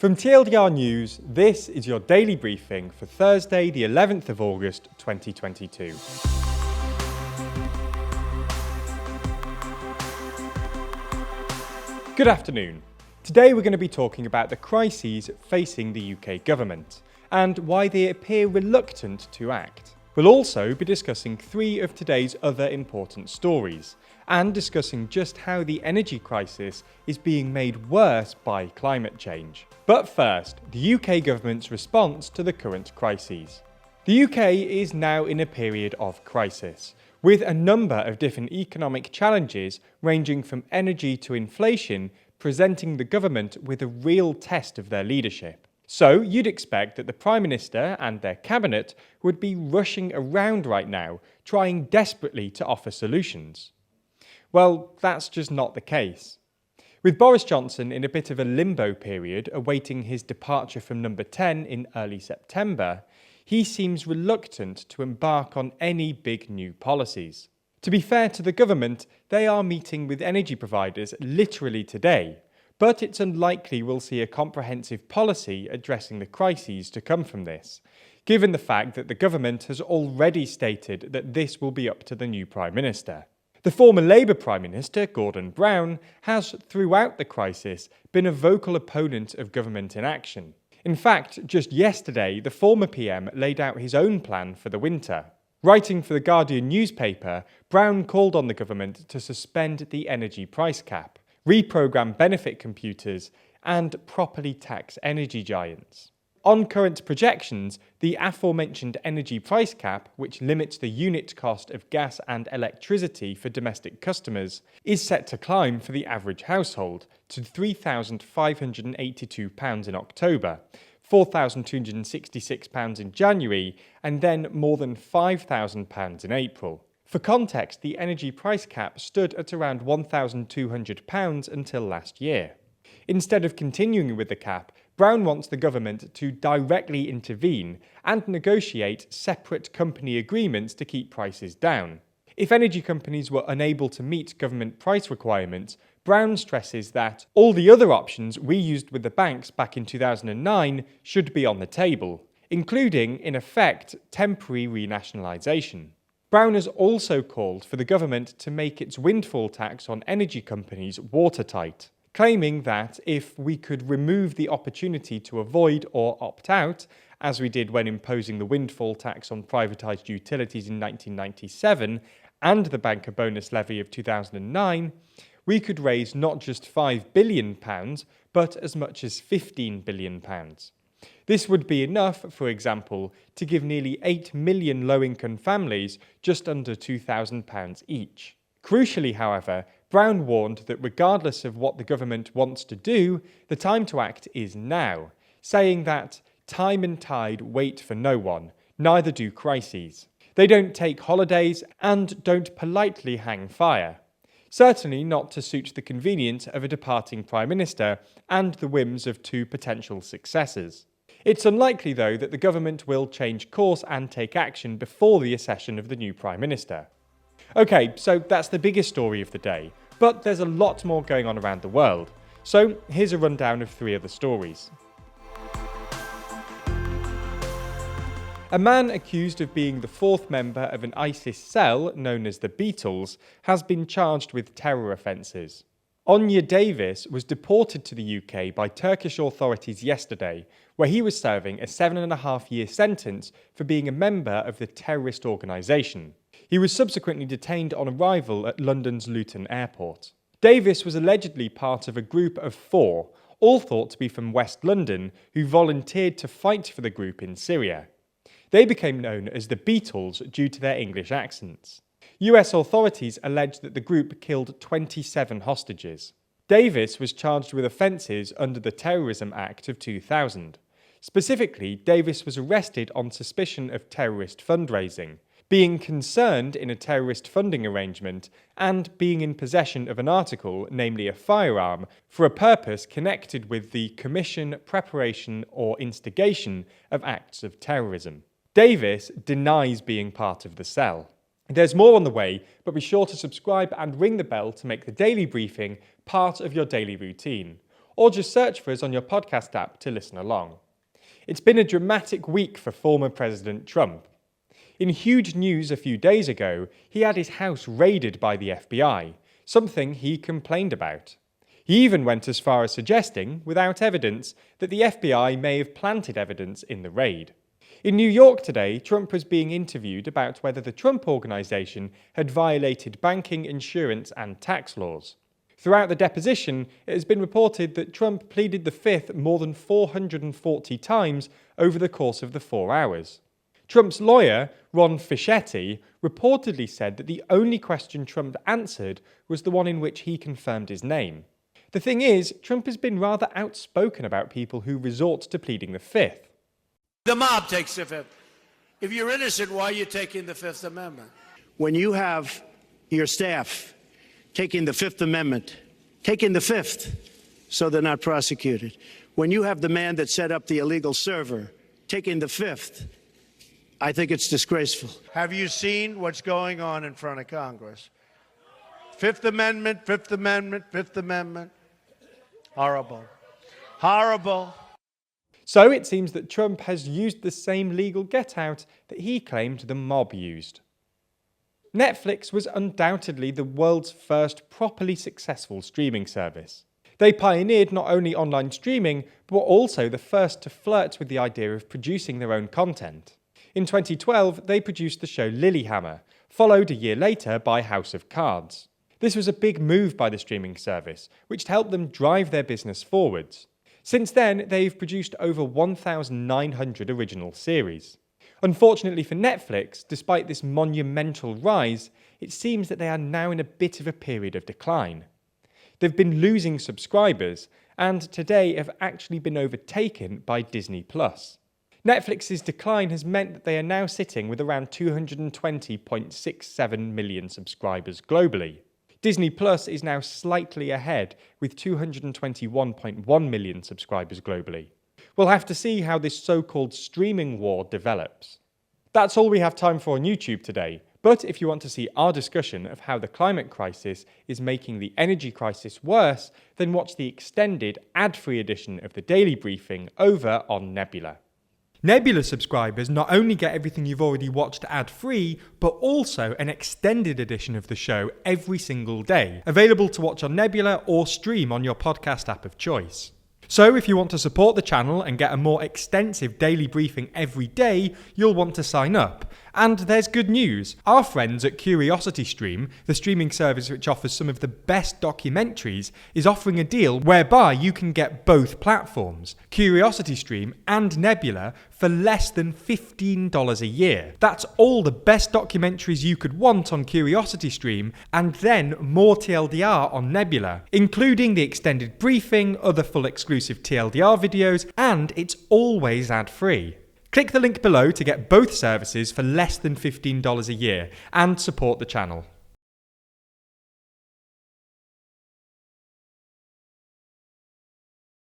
From TLDR News, this is your daily briefing for Thursday, the 11th of August 2022. Good afternoon. Today we're going to be talking about the crises facing the UK government and why they appear reluctant to act. We'll also be discussing three of today's other important stories and discussing just how the energy crisis is being made worse by climate change. But first, the UK government's response to the current crises. The UK is now in a period of crisis, with a number of different economic challenges ranging from energy to inflation presenting the government with a real test of their leadership. So you'd expect that the Prime Minister and their cabinet would be rushing around right now, trying desperately to offer solutions. Well, that's just not the case. With Boris Johnson in a bit of a limbo period, awaiting his departure from number 10 in early September, he seems reluctant to embark on any big new policies. To be fair to the government, they are meeting with energy providers literally today, but it's unlikely we'll see a comprehensive policy addressing the crises to come from this, given the fact that the government has already stated that this will be up to the new Prime Minister. The former Labour Prime Minister, Gordon Brown, has throughout the crisis been a vocal opponent of government inaction. In fact, just yesterday, the former PM laid out his own plan for the winter. Writing for the Guardian newspaper, Brown called on the government to suspend the energy price cap, reprogram benefit computers, and properly tax energy giants. On current projections, the aforementioned energy price cap, which limits the unit cost of gas and electricity for domestic customers, is set to climb for the average household to £3,582 in October, £4,266 in January, and then more than £5,000 in April. For context, the energy price cap stood at around £1,200 until last year. Instead of continuing with the cap, Brown wants the government to directly intervene and negotiate separate company agreements to keep prices down. If energy companies were unable to meet government price requirements, Brown stresses that all the other options we used with the banks back in 2009 should be on the table, including, in effect, temporary renationalisation. Brown has also called for the government to make its windfall tax on energy companies watertight, claiming that if we could remove the opportunity to avoid or opt out, as we did when imposing the windfall tax on privatised utilities in 1997 and the banker bonus levy of 2009, we could raise not just £5 billion, but as much as £15 billion. This would be enough, for example, to give nearly 8 million low-income families just under £2,000 each. Crucially, however, Brown warned that regardless of what the government wants to do, the time to act is now, saying that time and tide wait for no one, neither do crises. They don't take holidays and don't politely hang fire. Certainly not to suit the convenience of a departing Prime Minister and the whims of two potential successors. It's unlikely, though, that the government will change course and take action before the accession of the new Prime Minister. Okay, so that's the biggest story of the day, but there's a lot more going on around the world. So here's a rundown of three other stories. A man accused of being the fourth member of an ISIS cell known as the Beatles has been charged with terror offences. Anya Davis was deported to the UK by Turkish authorities yesterday, where he was serving a 7.5-year sentence for being a member of the terrorist organisation. He was subsequently detained on arrival at London's Luton Airport. Davis was allegedly part of a group of 4, all thought to be from West London, who volunteered to fight for the group in Syria. They became known as the Beatles due to their English accents. US authorities alleged that the group killed 27 hostages. Davis was charged with offences under the Terrorism Act of 2000. Specifically, Davis was arrested on suspicion of terrorist fundraising, being concerned in a terrorist funding arrangement, and being in possession of an article, namely a firearm, for a purpose connected with the commission, preparation, or instigation of acts of terrorism. Davis denies being part of the cell. There's more on the way, but be sure to subscribe and ring the bell to make the daily briefing part of your daily routine. or just search for us on your podcast app to listen along. It's been a dramatic week for former President Trump. In huge news a few days ago, he had his house raided by the FBI, something he complained about. He even went as far as suggesting, without evidence, that the FBI may have planted evidence in the raid. In New York today, Trump was being interviewed about whether the Trump Organization had violated banking, insurance, and tax laws. Throughout the deposition, it has been reported that Trump pleaded the fifth more than 440 times over the course of the 4 hours. Trump's lawyer, Ron Fischetti, reportedly said that the only question Trump answered was the one in which he confirmed his name. The thing is, Trump has been rather outspoken about people who resort to pleading the fifth. The mob takes the fifth. If you're innocent, why are you taking the Fifth Amendment? When you have your staff taking the Fifth Amendment, taking the fifth so they're not prosecuted, when you have the man that set up the illegal server taking the fifth, I think it's disgraceful. Have you seen what's going on in front of Congress? Fifth Amendment, Fifth Amendment, Fifth Amendment. Horrible. Horrible. So it seems that Trump has used the same legal get-out that he claimed the mob used. Netflix was undoubtedly the world's first properly successful streaming service. They pioneered not only online streaming, but were also the first to flirt with the idea of producing their own content. In 2012, they produced the show Lilyhammer, followed a year later by House of Cards. This was a big move by the streaming service, which helped them drive their business forwards. Since then, they've produced over 1,900 original series. Unfortunately for Netflix, despite this monumental rise, it seems that they are now in a bit of a period of decline. They've been losing subscribers, and today have actually been overtaken by Disney+. Netflix's decline has meant that they are now sitting with around 220.67 million subscribers globally. Disney Plus is now slightly ahead with 221.1 million subscribers globally. We'll have to see how this so-called streaming war develops. That's all we have time for on YouTube today, but if you want to see our discussion of how the climate crisis is making the energy crisis worse, then watch the extended ad-free edition of the Daily Briefing over on Nebula. Nebula subscribers not only get everything you've already watched ad-free, but also an extended edition of the show every single day, available to watch on Nebula or stream on your podcast app of choice. So if you want to support the channel and get a more extensive daily briefing every day, you'll want to sign up. And there's good news. Our friends at CuriosityStream, the streaming service which offers some of the best documentaries, is offering a deal whereby you can get both platforms, CuriosityStream and Nebula, for less than $15 a year. That's all the best documentaries you could want on CuriosityStream, and then more TLDR on Nebula, including the extended briefing, other full exclusive TLDR videos, and it's always ad-free. Click the link below to get both services for less than $15 a year and support the channel.